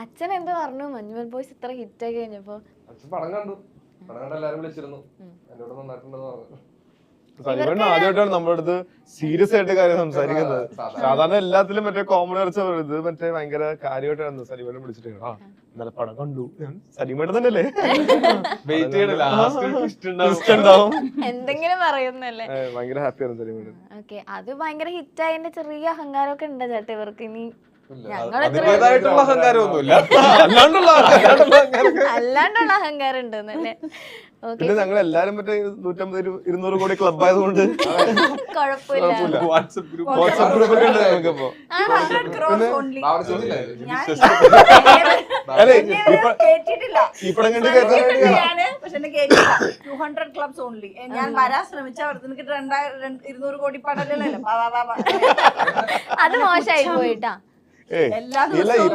അച്ഛൻ എന്ത് പറഞ്ഞു മഞ്ഞുമൽ ബോയ്സ് ഇത്ര ഹിറ്റ് ആയി കഴിഞ്ഞപ്പോ? അച്ഛൻ പടം കണ്ടു എല്ലാരും വിളിച്ചിരുന്നു, എന്നോട് നന്നായിട്ടുണ്ടെന്ന് പറഞ്ഞു. സലിമേട്ടൻ ആദ്യമായിട്ടാണ് നമ്മുടെ അടുത്ത് സീരിയസ് ആയിട്ട് കാര്യം സംസാരിക്കുന്നത്. സാധാരണ എല്ലാത്തിലും മറ്റേ കോമഡി അടിച്ച ഇത് മറ്റേ ഭയങ്കര കാര്യമായിട്ടാണ് സലിമേട്ടൻ വിളിച്ചിട്ട് ഇന്നലെ പടം കണ്ടു. സലിമേട്ടൻ തന്നെയല്ലേ ഇഷ്ടണ്ടാവും എന്തെങ്കിലും പറയുന്നല്ലേ. ഭയങ്കര ഹാപ്പിയാണ് സലിമേട്ടൻ. ഓക്കെ, അത് ഭയങ്കര ഹിറ്റ് ആയതിന്റെ ചെറിയ അഹങ്കാരമൊക്കെ ഉണ്ട് ചേട്ടാ ഇവർക്ക്. ഇനി അതിന്റേതായിട്ടുള്ള അഹങ്കാരമൊന്നുമില്ല, അല്ലാണ്ടുള്ള അഹങ്കാരം ഉണ്ടെന്നല്ലേ. പിന്നെ ഞങ്ങൾ എല്ലാരും മറ്റേ 150-200 കോടി ക്ലബ് ആയതുകൊണ്ട് കുഴപ്പമില്ല. വാട്സ്ആപ്പ് ഗ്രൂപ്പ് ഒക്കെ ഉണ്ട് ഞങ്ങൾക്കിപ്പോ. ഈ പടം കണ്ട് ഞാൻ വരാൻ ശ്രമിച്ചാൽ നിനക്ക് 200 കോടി പടലല്ലോ. അത് മോശമായി പോയിട്ടാ. എല്ലാ ദിവസവും